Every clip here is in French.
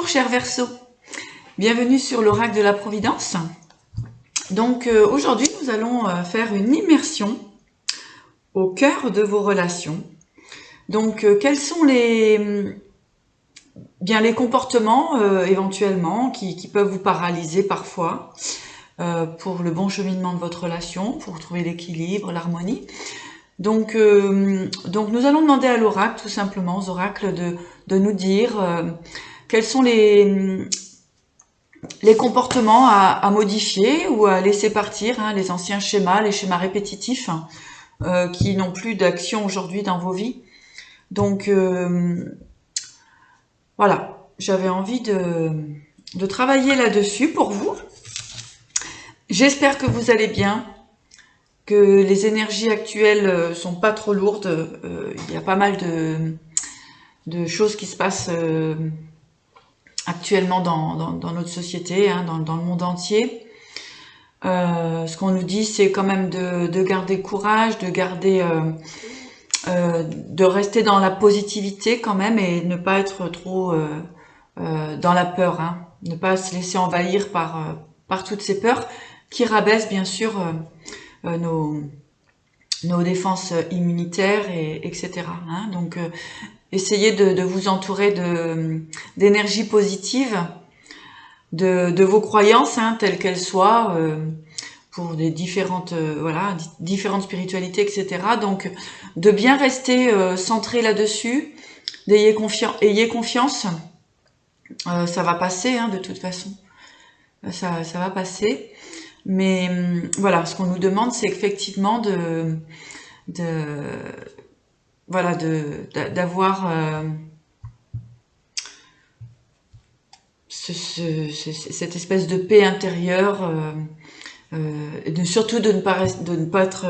Bonjour chers Verseaux, bienvenue sur l'oracle de la Providence. Donc aujourd'hui nous allons faire une immersion au cœur de vos relations. Donc quels sont les comportements éventuellement qui peuvent vous paralyser parfois pour le bon cheminement de votre relation, pour trouver l'équilibre, l'harmonie. Donc nous allons demander à l'oracle, tout simplement, aux oracles de nous dire quels sont les comportements à modifier ou à laisser partir, hein, les anciens schémas, les schémas répétitifs qui n'ont plus d'action aujourd'hui dans vos vies. Donc voilà, j'avais envie de travailler là-dessus pour vous. J'espère que vous allez bien, que les énergies actuelles sont pas trop lourdes. Il y a pas mal de choses qui se passent actuellement dans notre société, hein, dans le monde entier. Ce qu'on nous dit, c'est quand même de garder courage, de rester dans la positivité quand même et ne pas être trop dans la peur, hein, ne pas se laisser envahir par toutes ces peurs qui rabaissent bien sûr nos défenses immunitaires etc. Hein. Donc essayez de vous entourer d'énergie positive, de vos croyances, hein, telles qu'elles soient, pour des différentes différentes spiritualités, etc. Donc de bien rester centré là-dessus, ayez confiance, ça va passer, hein, de toute façon, ça va passer. Mais voilà, ce qu'on nous demande, c'est effectivement d'avoir cette espèce de paix intérieure, surtout de ne pas être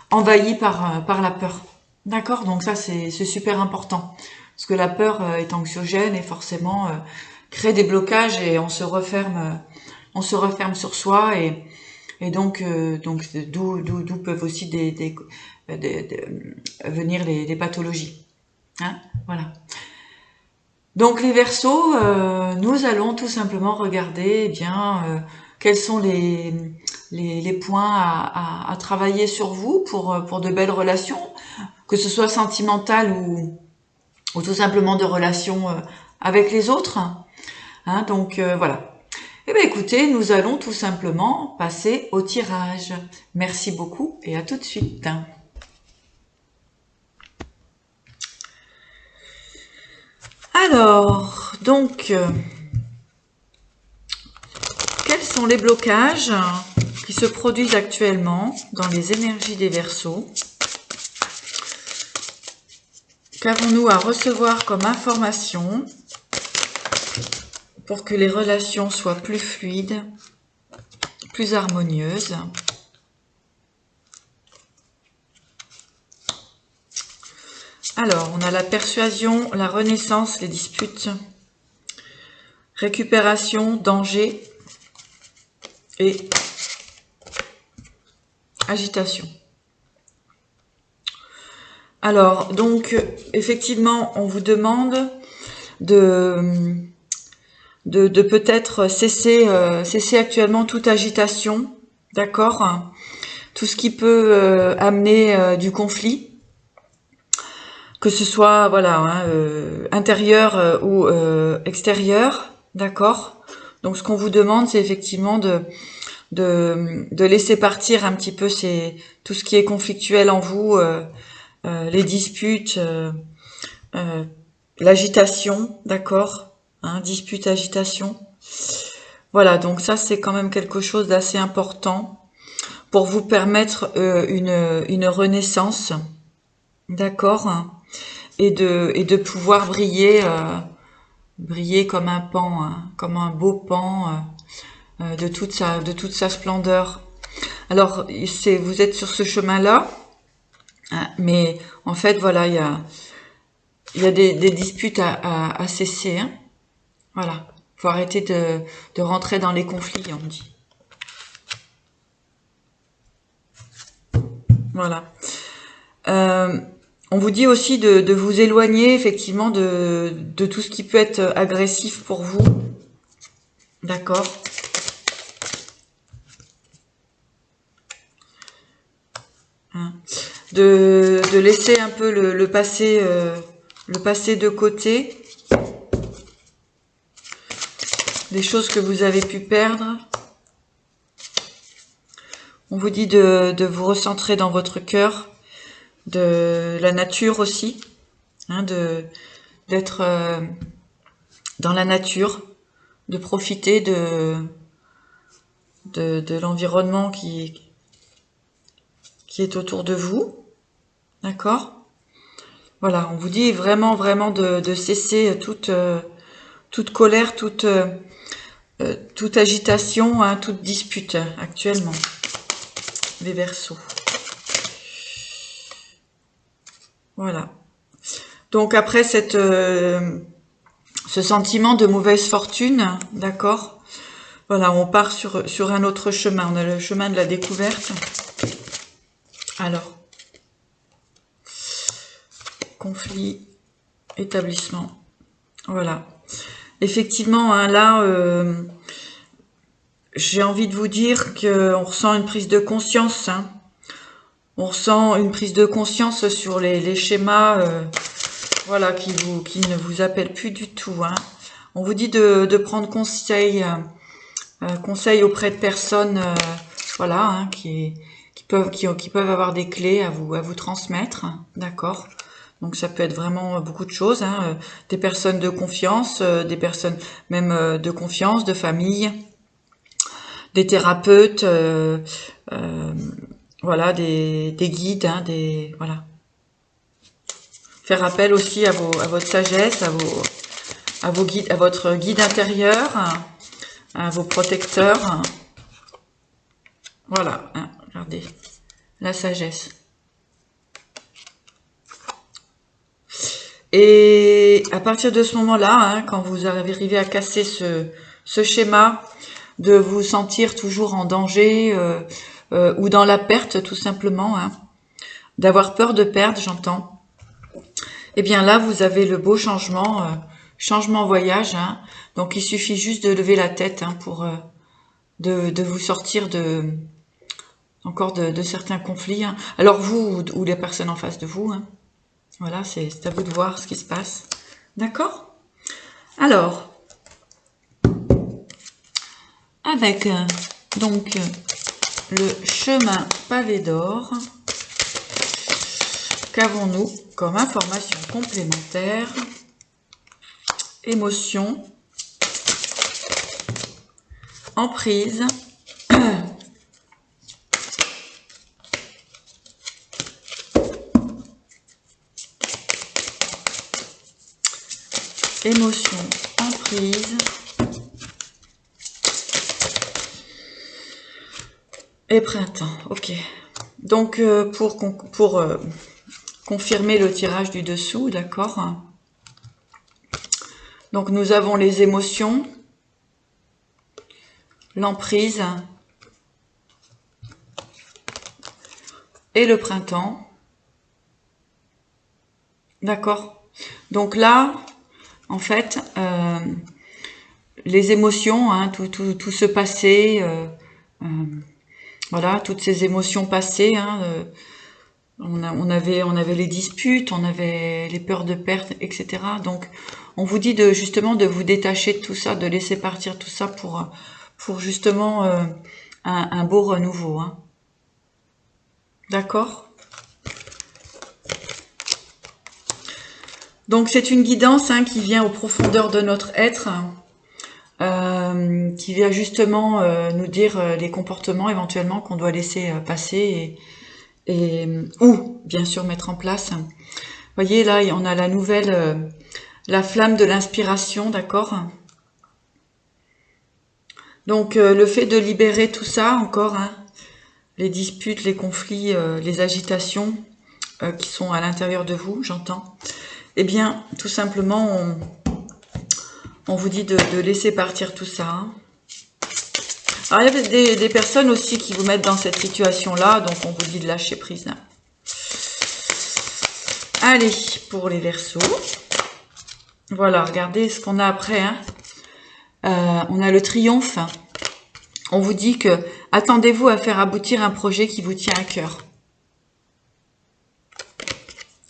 envahi par la peur. D'accord? Donc ça, c'est super important. Parce que la peur est anxiogène et forcément crée des blocages et on se referme sur soi et donc d'où peuvent aussi venir les pathologies. Hein, voilà. Donc les Verseaux, nous allons tout simplement regarder quels sont les points à travailler sur vous pour de belles relations, que ce soit sentimentales ou tout simplement de relations avec les autres. Hein, donc voilà. Eh bien écoutez, nous allons tout simplement passer au tirage. Merci beaucoup et à tout de suite. Alors, donc, quels sont les blocages qui se produisent actuellement dans les énergies des Verseaux? Qu'avons-nous à recevoir comme information pour que les relations soient plus fluides, plus harmonieuses? Alors, on a la persuasion, la renaissance, les disputes, récupération, danger et agitation. Alors, donc, effectivement, on vous demande de peut-être cesser actuellement toute agitation, d'accord? Tout ce qui peut amener du conflit, que ce soit intérieur ou extérieur, d'accord? Donc ce qu'on vous demande, c'est effectivement de laisser partir un petit peu tout ce qui est conflictuel en vous, les disputes, l'agitation, d'accord, hein, dispute, agitation. Voilà, donc ça c'est quand même quelque chose d'assez important pour vous permettre une renaissance, d'accord, et de pouvoir briller comme un pan, hein, comme un beau pan de toute sa splendeur. Alors vous êtes sur ce chemin-là, hein, mais en fait voilà, il y a des disputes à cesser, hein. Voilà, faut arrêter de rentrer dans les conflits, on me dit. Voilà. On vous dit aussi de vous éloigner effectivement de tout ce qui peut être agressif pour vous. D'accord? Hein. De laisser un peu le passé de côté. Des choses que vous avez pu perdre. On vous dit de vous recentrer dans votre cœur, de la nature aussi, hein, d'être dans la nature, de profiter de l'environnement qui est autour de vous, d'accord? Voilà, on vous dit vraiment, vraiment de cesser toute colère, toute agitation, hein, toute dispute actuellement, les Verseaux. Voilà. Donc après ce sentiment de mauvaise fortune, d'accord? Voilà, on part sur un autre chemin. On a le chemin de la découverte. Alors, conflit, établissement. Voilà. Effectivement, hein, là, j'ai envie de vous dire qu'on ressent une prise de conscience. Hein. On ressent une prise de conscience sur les schémas, voilà, qui ne vous appellent plus du tout. Hein. On vous dit de prendre conseil auprès de personnes, voilà, hein, qui peuvent avoir des clés à vous transmettre, d'accord. Donc ça peut être vraiment beaucoup de choses, hein, des personnes de confiance, des personnes même de confiance, de famille, des thérapeutes, voilà, des guides, hein, voilà. Faire appel aussi à votre sagesse, à vos guides, à votre guide intérieur, à vos protecteurs. Voilà, hein, regardez, la sagesse. Et à partir de ce moment-là, hein, quand vous arrivez à casser ce schéma, de vous sentir toujours en danger ou dans la perte tout simplement, hein, d'avoir peur de perdre, j'entends. Et bien là, vous avez le beau changement voyage. Hein. Donc il suffit juste de lever la tête, hein, pour de vous sortir encore de certains conflits. Hein. Alors vous ou les personnes en face de vous. Hein. Voilà, c'est à vous de voir ce qui se passe. D'accord? Alors, avec donc le chemin pavé d'or, qu'avons-nous comme information complémentaire? Émotion, emprise, émotion, emprise et printemps. Ok. Donc pour confirmer le tirage du dessous, d'accord. Donc nous avons les émotions, l'emprise et le printemps. D'accord. Donc là, en fait, les émotions, hein, tout ce passé, voilà, toutes ces émotions passées, hein, on avait les disputes, on avait les peurs de perte, etc. Donc, on vous dit justement de vous détacher de tout ça, de laisser partir tout ça pour justement un beau renouveau. Hein. D'accord ? Donc, c'est une guidance, hein, qui vient aux profondeurs de notre être, qui vient justement nous dire les comportements éventuellement qu'on doit laisser passer ou bien sûr mettre en place. Vous voyez là, on a la nouvelle, la flamme de l'inspiration, d'accord. Donc le fait de libérer tout ça encore, hein, les disputes, les conflits, les agitations qui sont à l'intérieur de vous, j'entends. Eh bien, tout simplement, on vous dit de laisser partir tout ça. Hein. Alors, il y a des personnes aussi qui vous mettent dans cette situation-là, donc on vous dit de lâcher prise. Hein. Allez, pour les Verseaux. Voilà, regardez ce qu'on a après. Hein. On a le triomphe. On vous dit que attendez-vous à faire aboutir un projet qui vous tient à cœur.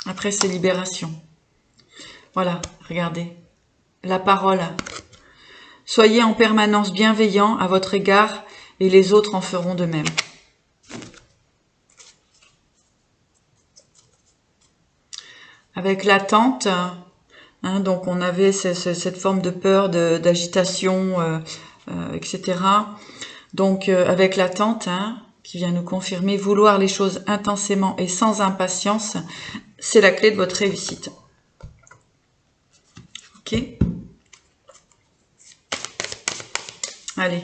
Après, c'est libération. Voilà, regardez. La parole. Soyez en permanence bienveillant à votre égard et les autres en feront de même. Avec l'attente, hein, donc on avait cette forme de peur, d'agitation, etc. Donc avec l'attente, hein, qui vient nous confirmer, vouloir les choses intensément et sans impatience, c'est la clé de votre réussite. Ok. Allez,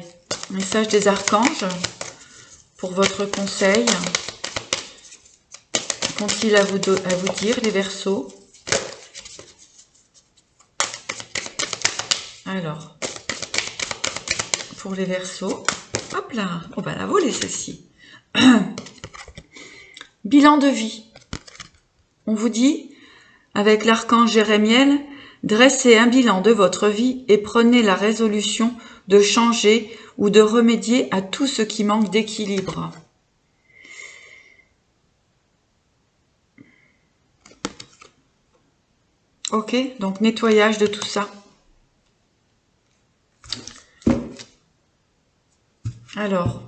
message des archanges pour votre conseil. Qu'ont-ils à vous dire, les Verseaux? Alors, pour les Verseaux, hop là, on va la voler celle-ci. Bilan de vie. On vous dit, avec l'archange Jérémiel, dressez un bilan de votre vie et prenez la résolution de changer ou de remédier à tout ce qui manque d'équilibre. Ok, donc nettoyage de tout ça. Alors,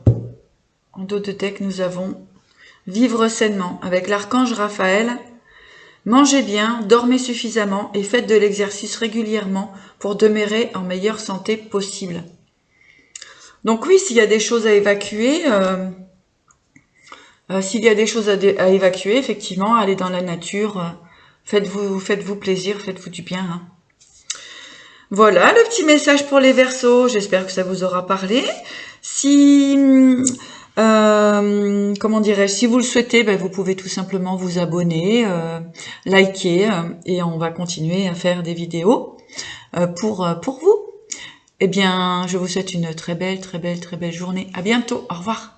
en dos de deck, nous avons vivre sainement avec l'archange Raphaël. Mangez bien, dormez suffisamment et faites de l'exercice régulièrement pour demeurer en meilleure santé possible. Donc oui, s'il y a des choses à évacuer, effectivement, allez dans la nature, faites-vous plaisir, faites-vous du bien. Hein. Voilà le petit message pour les Verseaux. J'espère que ça vous aura parlé. Si comment dirais-je, si vous le souhaitez, ben, vous pouvez tout simplement vous abonner, liker, et on va continuer à faire des vidéos pour vous. Eh bien, je vous souhaite une très belle journée. À bientôt. Au revoir.